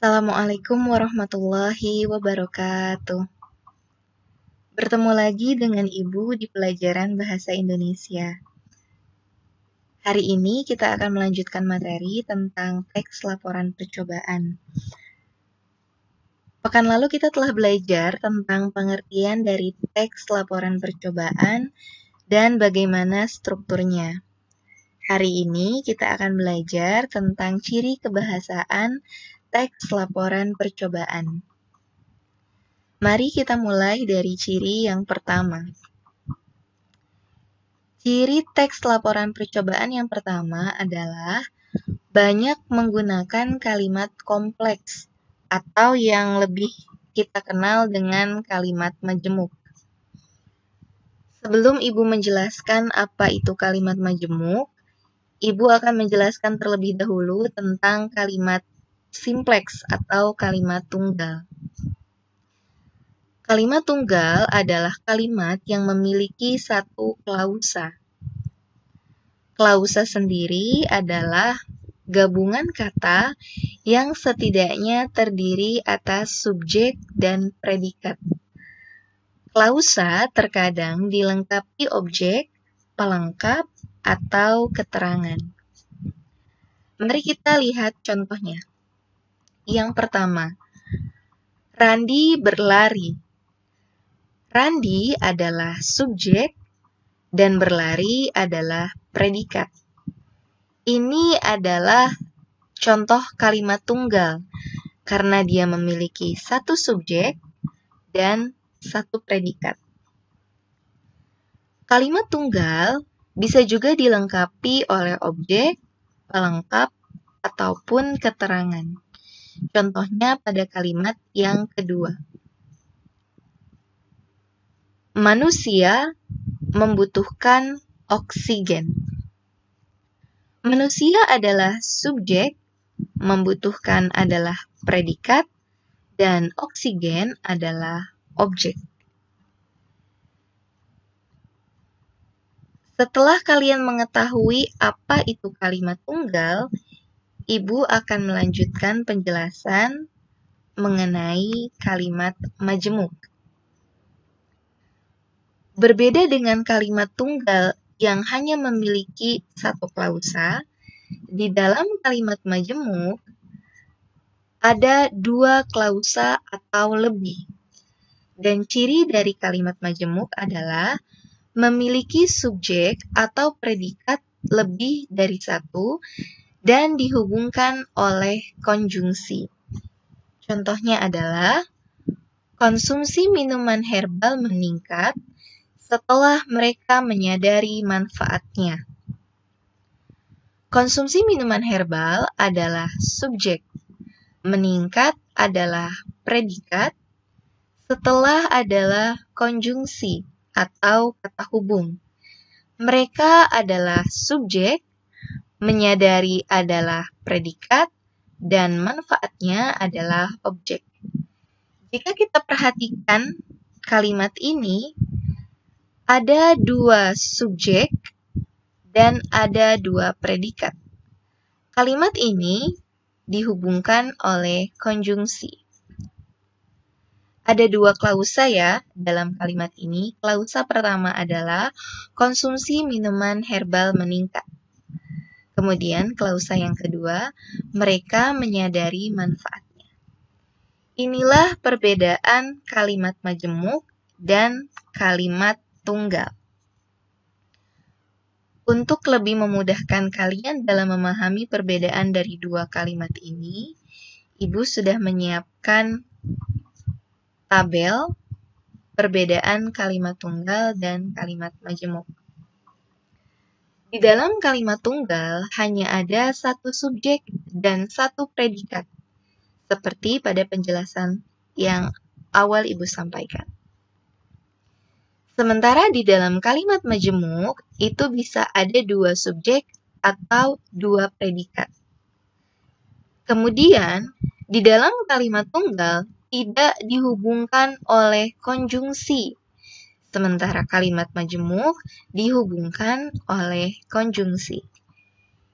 Assalamualaikum warahmatullahi wabarakatuh. Bertemu lagi dengan Ibu di pelajaran Bahasa Indonesia. Hari ini kita akan melanjutkan materi tentang teks laporan percobaan. Pekan lalu kita telah belajar tentang pengertian dari teks laporan percobaan dan bagaimana strukturnya. Hari ini kita akan belajar tentang ciri kebahasaan teks laporan percobaan. Mari kita mulai dari ciri yang pertama. Ciri teks laporan percobaan yang pertama adalah banyak menggunakan kalimat kompleks atau yang lebih kita kenal dengan kalimat majemuk. Sebelum Ibu menjelaskan apa itu kalimat majemuk, Ibu akan menjelaskan terlebih dahulu tentang kalimat simpleks atau kalimat tunggal. Kalimat tunggal adalah kalimat yang memiliki satu klausa. Klausa sendiri adalah gabungan kata yang setidaknya terdiri atas subjek dan predikat. Klausa terkadang dilengkapi objek, pelengkap, atau keterangan. Mari kita lihat contohnya. Yang pertama, Randi berlari. Randi adalah subjek dan berlari adalah predikat. Ini adalah contoh kalimat tunggal karena dia memiliki satu subjek dan satu predikat. Kalimat tunggal bisa juga dilengkapi oleh objek, pelengkap, ataupun keterangan. Contohnya pada kalimat yang kedua. Manusia membutuhkan oksigen. Manusia adalah subjek, membutuhkan adalah predikat, dan oksigen adalah objek. Setelah kalian mengetahui apa itu kalimat tunggal, Ibu akan melanjutkan penjelasan mengenai kalimat majemuk. Berbeda dengan kalimat tunggal yang hanya memiliki satu klausa, di dalam kalimat majemuk ada dua klausa atau lebih. Dan ciri dari kalimat majemuk adalah memiliki subjek atau predikat lebih dari satu dan dihubungkan oleh konjungsi. Contohnya adalah konsumsi minuman herbal meningkat setelah mereka menyadari manfaatnya. Konsumsi minuman herbal adalah subjek, meningkat adalah predikat, setelah adalah konjungsi atau kata hubung. Mereka adalah subjek, menyadari adalah predikat, dan manfaatnya adalah objek. Jika kita perhatikan kalimat ini, ada dua subjek dan ada dua predikat. Kalimat ini dihubungkan oleh konjungsi. Ada dua klausa ya dalam kalimat ini. Klausa pertama adalah konsumsi minuman herbal meningkat. Kemudian klausa yang kedua, mereka menyadari manfaatnya. Inilah perbedaan kalimat majemuk dan kalimat tunggal. Untuk lebih memudahkan kalian dalam memahami perbedaan dari dua kalimat ini, Ibu sudah menyiapkan tabel perbedaan kalimat tunggal dan kalimat majemuk. Di dalam kalimat tunggal hanya ada satu subjek dan satu predikat, seperti pada penjelasan yang awal Ibu sampaikan. Sementara di dalam kalimat majemuk, itu bisa ada dua subjek atau dua predikat. Kemudian, di dalam kalimat tunggal tidak dihubungkan oleh konjungsi, sementara kalimat majemuk dihubungkan oleh konjungsi.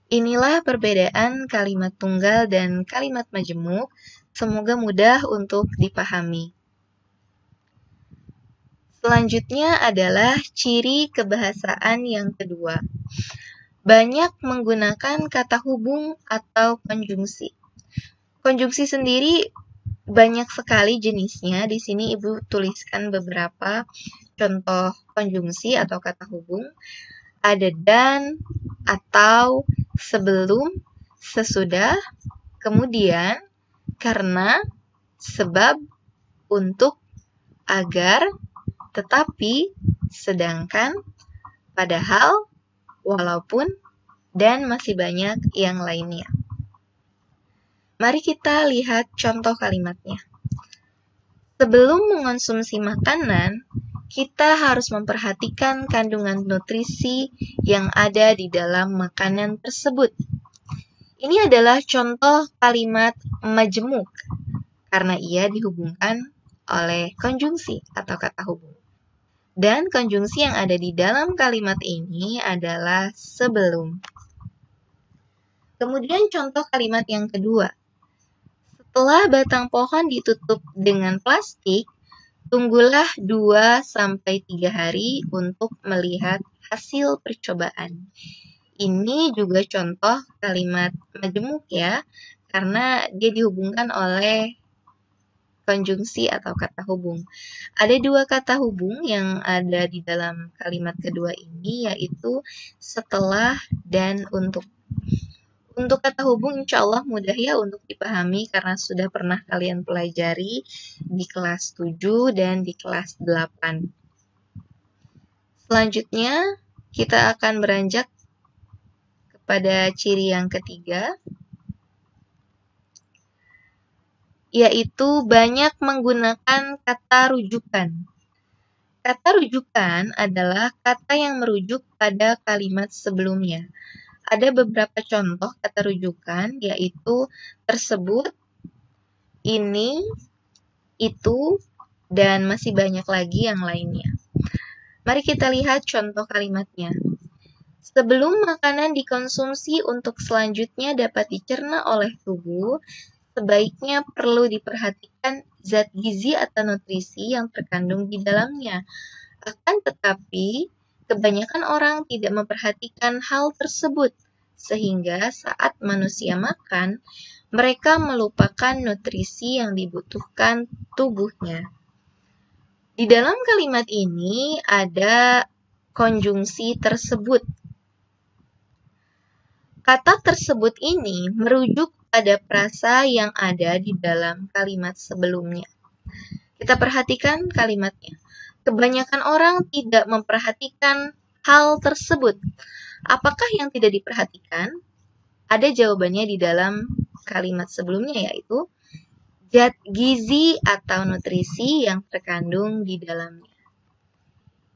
Inilah perbedaan kalimat tunggal dan kalimat majemuk Semoga mudah untuk dipahami. Selanjutnya adalah ciri kebahasaan yang kedua. Banyak menggunakan kata hubung atau konjungsi. Konjungsi sendiri banyak sekali jenisnya. Di sini Ibu tuliskan beberapa contoh konjungsi atau kata hubung. Ada dan, atau, sebelum, sesudah, kemudian, karena, sebab, untuk, agar, tetapi, sedangkan, padahal, walaupun, dan masih banyak yang lainnya. Mari kita lihat contoh kalimatnya. Sebelum mengonsumsi makanan, kita harus memperhatikan kandungan nutrisi yang ada di dalam makanan tersebut. Ini adalah contoh kalimat majemuk, karena ia dihubungkan oleh konjungsi atau kata hubung. Dan konjungsi yang ada di dalam kalimat ini adalah sebelum. Kemudian contoh kalimat yang kedua. Setelah batang pohon ditutup dengan plastik, tunggulah 2-3 hari untuk melihat hasil percobaan. Ini juga contoh kalimat majemuk ya, karena dia dihubungkan oleh konjungsi atau kata hubung. Ada 2 kata hubung yang ada di dalam kalimat kedua ini, yaitu setelah dan untuk. Untuk kata hubung insya Allah mudah ya untuk dipahami karena sudah pernah kalian pelajari di kelas 7 dan di kelas 8. Selanjutnya kita akan beranjak pada ciri yang ketiga, yaitu banyak menggunakan kata rujukan. Kata rujukan adalah kata yang merujuk pada kalimat sebelumnya. Ada beberapa contoh kata rujukan, yaitu tersebut, ini, itu, dan masih banyak lagi yang lainnya. Mari kita lihat contoh kalimatnya. Sebelum makanan dikonsumsi untuk selanjutnya dapat dicerna oleh tubuh, sebaiknya perlu diperhatikan zat gizi atau nutrisi yang terkandung di dalamnya. Akan tetapi, kebanyakan orang tidak memperhatikan hal tersebut, sehingga saat manusia makan, mereka melupakan nutrisi yang dibutuhkan tubuhnya. Di dalam kalimat ini ada konjungsi tersebut. Kata tersebut ini merujuk pada frasa yang ada di dalam kalimat sebelumnya. Kita perhatikan kalimatnya. Kebanyakan orang tidak memperhatikan hal tersebut. Apakah yang tidak diperhatikan? Ada jawabannya di dalam kalimat sebelumnya, yaitu zat gizi atau nutrisi yang terkandung di dalamnya.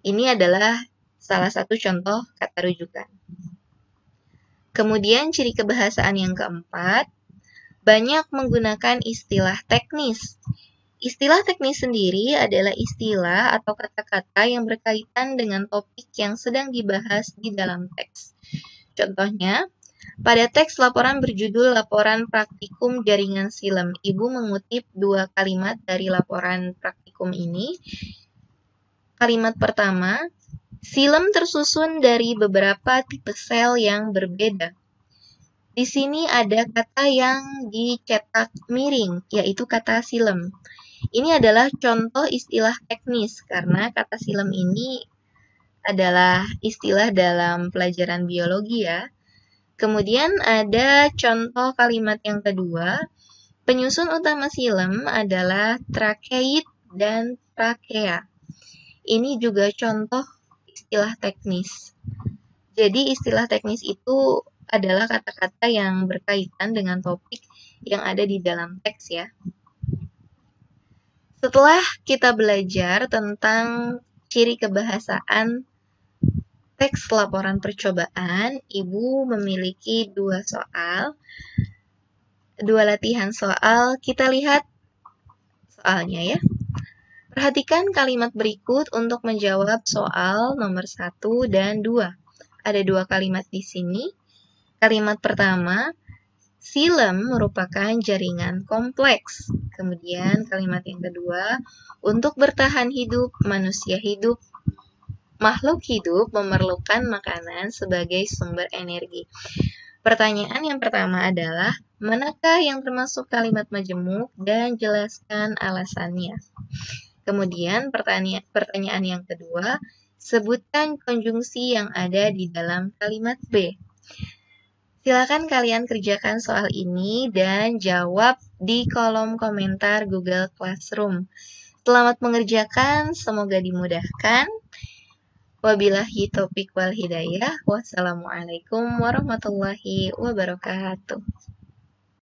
Ini adalah salah satu contoh kata rujukan. Kemudian ciri kebahasaan yang keempat, banyak menggunakan istilah teknis. Istilah teknis sendiri adalah istilah atau kata-kata yang berkaitan dengan topik yang sedang dibahas di dalam teks. Contohnya, pada teks laporan berjudul Laporan Praktikum Jaringan Silem, Ibu mengutip 2 kalimat dari laporan praktikum ini. Kalimat pertama, silem tersusun dari beberapa tipe sel yang berbeda. Di sini ada kata yang dicetak miring, yaitu kata silem. Ini adalah contoh istilah teknis, karena kata silem ini adalah istilah dalam pelajaran biologi ya. Kemudian ada contoh kalimat yang kedua, penyusun utama silem adalah trakeit dan trakea. Ini juga contoh istilah teknis. Jadi istilah teknis itu adalah kata-kata yang berkaitan dengan topik yang ada di dalam teks ya. Setelah kita belajar tentang ciri kebahasaan teks laporan percobaan, Ibu memiliki 2 latihan soal. Kita lihat soalnya ya. Perhatikan kalimat berikut untuk menjawab soal nomor 1 dan 2. Ada 2 kalimat di sini. Kalimat pertama, Silem merupakan jaringan kompleks. Kemudian kalimat yang kedua, untuk bertahan hidup, makhluk hidup memerlukan makanan sebagai sumber energi. Pertanyaan yang pertama adalah, manakah yang termasuk kalimat majemuk dan jelaskan alasannya. Kemudian pertanyaan yang kedua, sebutkan konjungsi yang ada di dalam kalimat B. Silakan kalian kerjakan soal ini dan jawab di kolom komentar Google Classroom. Selamat mengerjakan, semoga dimudahkan. Wabillahi taufiq wal hidayah. Wassalamualaikum warahmatullahi wabarakatuh.